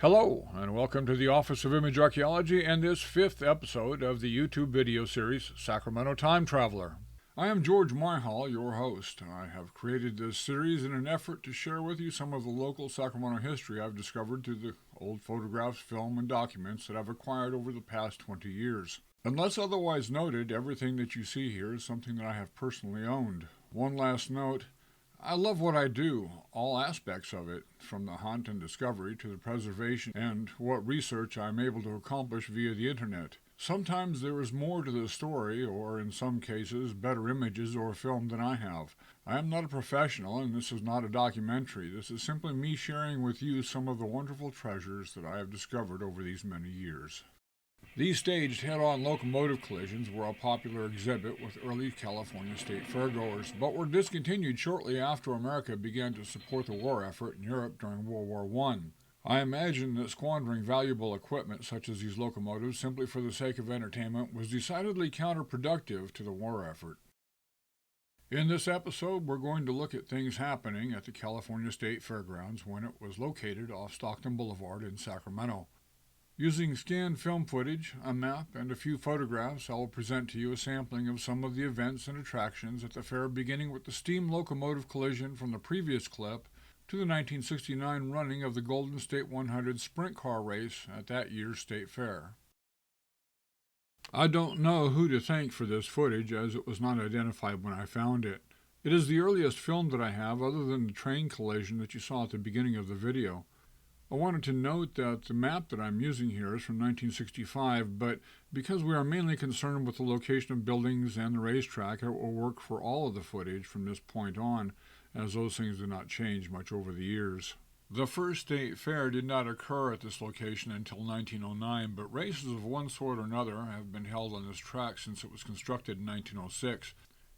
Hello, and welcome to the Office of Image Archaeology and this fifth episode of the YouTube video series, Sacramento Time Traveler. I am George Myhall, your host. I have created this series in an effort to share with you some of the local Sacramento history I've discovered through the old photographs, film, and documents that I've acquired over the past 20 years. Unless otherwise noted, everything that you see here is something that I have personally owned. One last note. I love what I do, all aspects of it, from the hunt and discovery to the preservation and what research I'm able to accomplish via the internet. Sometimes there is more to the story, or in some cases, better images or film than I have. I am not a professional, and this is not a documentary. This is simply me sharing with you some of the wonderful treasures that I have discovered over these many years. These staged head-on locomotive collisions were a popular exhibit with early California State Fairgoers, but were discontinued shortly after America began to support the war effort in Europe during World War I. I imagine that squandering valuable equipment such as these locomotives simply for the sake of entertainment was decidedly counterproductive to the war effort. In this episode, we're going to look at things happening at the California State Fairgrounds when it was located off Stockton Blvd in Sacramento. Using scanned film footage, a map, and a few photographs, I will present to you a sampling of some of the events and attractions at the fair, beginning with the steam locomotive collision from the previous clip to the 1969 running of the Golden State 100 sprint car race at that year's State Fair. I don't know who to thank for this footage, as it was not identified when I found it. It is the earliest film that I have other than the train collision that you saw at the beginning of the video. I wanted to note that the map that I'm using here is from 1965, but because we are mainly concerned with the location of buildings and the racetrack, it will work for all of the footage from this point on, as those things do not change much over the years. The first state fair did not occur at this location until 1909, but races of one sort or another have been held on this track since it was constructed in 1906.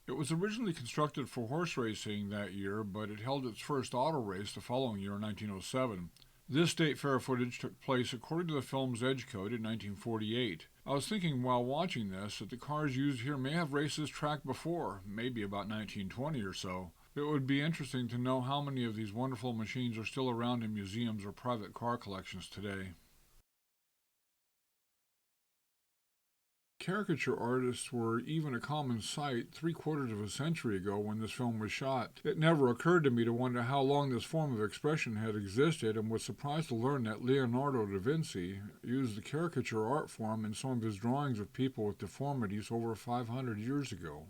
It was originally constructed for horse racing that year, but it held its first auto race the following year in 1907. This state fair footage took place according to the film's Edge Code in 1948. I was thinking while watching this that the cars used here may have raced this track before, maybe about 1920 or so. It would be interesting to know how many of these wonderful machines are still around in museums or private car collections today. Caricature artists were even a common sight 3/4 of a century ago when this film was shot. It never occurred to me to wonder how long this form of expression had existed, and was surprised to learn that Leonardo da Vinci used the caricature art form in some of his drawings of people with deformities over 500 years ago.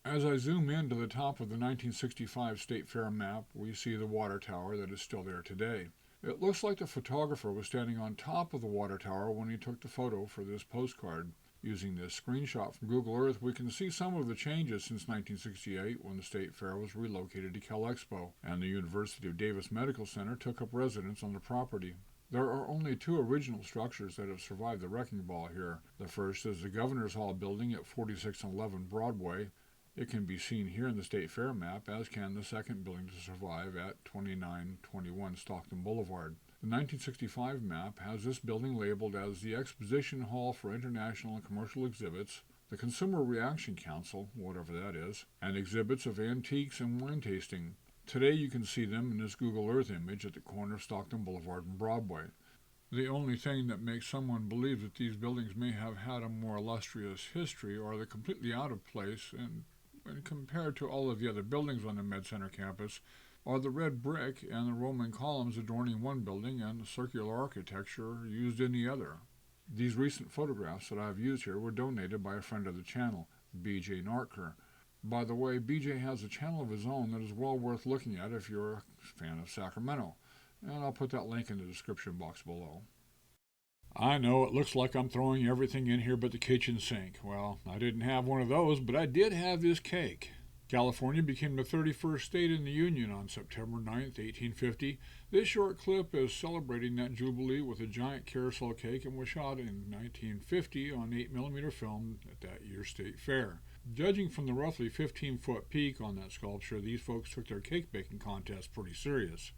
As I zoom in to the top of the 1965 State Fair map, we see the water tower that is still there today. It looks like the photographer was standing on top of the water tower when he took the photo for this postcard. Using this screenshot from Google Earth, we can see some of the changes since 1968 when the State Fair was relocated to CalExpo, and the University of Davis Medical Center took up residence on the property. There are only two original structures that have survived the wrecking ball here. The first is the Governor's Hall building at 4611 Broadway. It can be seen here in the State Fair map, as can the second building to survive at 2921 Stockton Blvd. The 1965 map has this building labeled as the Exposition Hall for International and Commercial Exhibits, the Consumer Reaction Council, whatever that is, and exhibits of antiques and wine tasting. Today you can see them in this Google Earth image at the corner of Stockton Blvd and Broadway. The only thing that makes someone believe that these buildings may have had a more illustrious history are the completely out of place and compared to all of the other buildings on the Med Center campus, are the red brick and the Roman columns adorning one building and the circular architecture used in the other. These recent photographs that I've used here were donated by a friend of the channel, BJ Nartker. By the way, BJ has a channel of his own that is well worth looking at if you're a fan of Sacramento, and I'll put that link in the description box below. I know it looks like I'm throwing everything in here but the kitchen sink. Well, I didn't have one of those, but I did have this cake. California became the 31st state in the Union on September 9th, 1850. This short clip is celebrating that jubilee with a giant carousel cake and was shot in 1950 on 8mm film at that year's State Fair. Judging from the roughly 15-foot peak on that sculpture, these folks took their cake baking contest pretty serious.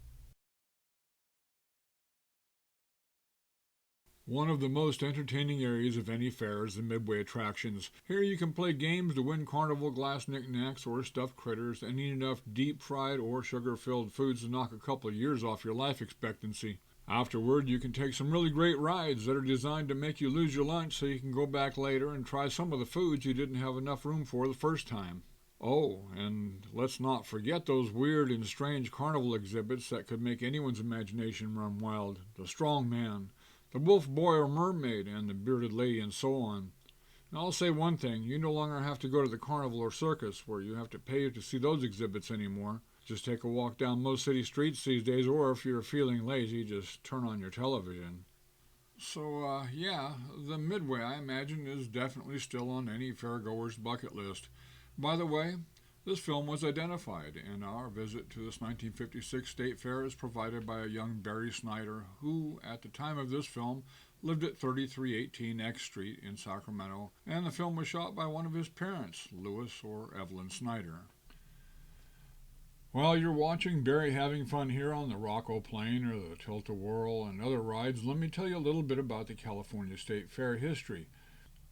One of the most entertaining areas of any fair is the midway attractions. Here you can play games to win carnival glass knickknacks or stuffed critters and eat enough deep-fried or sugar-filled foods to knock a couple of years off your life expectancy. Afterward, you can take some really great rides that are designed to make you lose your lunch so you can go back later and try some of the foods you didn't have enough room for the first time. Oh, and let's not forget those weird and strange carnival exhibits that could make anyone's imagination run wild. The strong man, the wolf boy or mermaid, and the bearded lady, and so on. Now, I'll say one thing, you no longer have to go to the carnival or circus where you have to pay to see those exhibits anymore. Just take a walk down most city streets these days, or if you're feeling lazy, just turn on your television. So, the Midway, I imagine, is definitely still on any fairgoer's bucket list. By the way, this film was identified, and our visit to this 1956 State Fair is provided by a young Barry Snyder, who, at the time of this film, lived at 3318 X Street in Sacramento, and the film was shot by one of his parents, Louis or Evelyn Snyder. While you're watching Barry having fun here on the Rocco Plane or the Tilt-A-Whirl and other rides, let me tell you a little bit about the California State Fair history.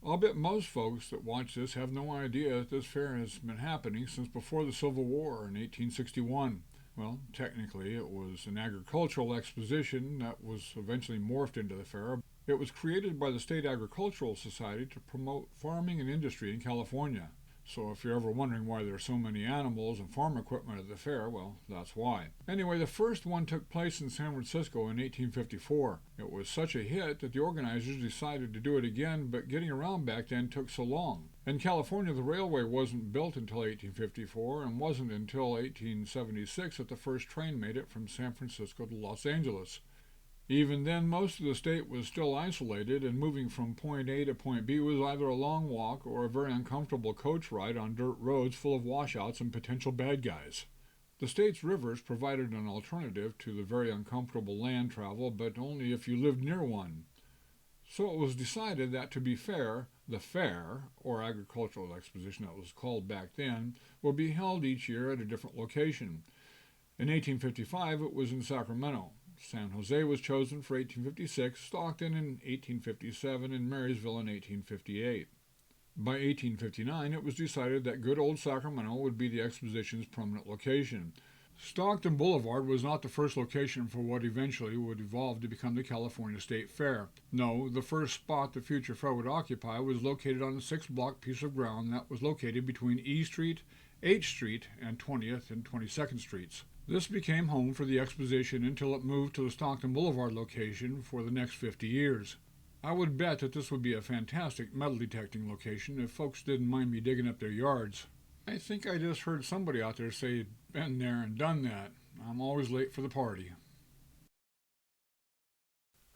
I'll bet most folks that watch this have no idea that this fair has been happening since before the Civil War in 1861. Well, technically it was an agricultural exposition that was eventually morphed into the fair. It was created by the State Agricultural Society to promote farming and industry in California. So if you're ever wondering why there are so many animals and farm equipment at the fair, well, that's why. Anyway, the first one took place in San Francisco in 1854. It was such a hit that the organizers decided to do it again, but getting around back then took so long. In California, the railway wasn't built until 1854, and wasn't until 1876 that the first train made it from San Francisco to Los Angeles. Even then, most of the state was still isolated, and moving from point A to point B was either a long walk or a very uncomfortable coach ride on dirt roads full of washouts and potential bad guys. The state's rivers provided an alternative to the very uncomfortable land travel, but only if you lived near one. So it was decided that to be fair, the fair, or agricultural exposition that was called back then, would be held each year at a different location. In 1855 it was in Sacramento. San Jose was chosen for 1856, Stockton in 1857, and Marysville in 1858. By 1859, it was decided that good old Sacramento would be the exposition's permanent location. Stockton Blvd was not the first location for what eventually would evolve to become the California State Fair. No, the first spot the future fair would occupy was located on a 6-block piece of ground that was located between E Street, H Street, and 20th and 22nd Streets. This became home for the exposition until it moved to the Stockton Blvd location for the next 50 years. I would bet that this would be a fantastic metal detecting location if folks didn't mind me digging up their yards. I think I just heard somebody out there say, "Been there and done that." I'm always late for the party.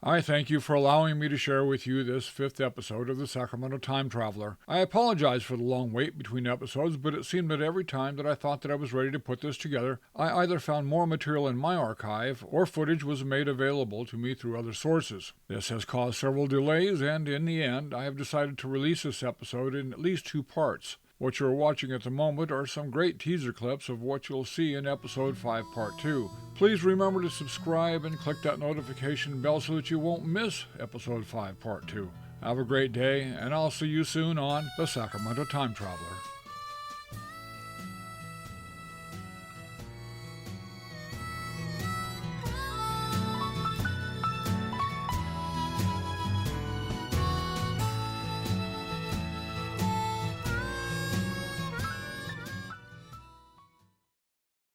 I thank you for allowing me to share with you this 5th episode of the Sacramento Time Traveler. I apologize for the long wait between episodes, but it seemed that every time that I thought that I was ready to put this together, I either found more material in my archive or footage was made available to me through other sources. This has caused several delays, and in the end, I have decided to release this episode in at least 2 parts. What you're watching at the moment are some great teaser clips of what you'll see in Episode 5 Part 2. Please remember to subscribe and click that notification bell so that you won't miss Episode 5 Part 2. Have a great day, and I'll see you soon on the Sacramento Time Traveler.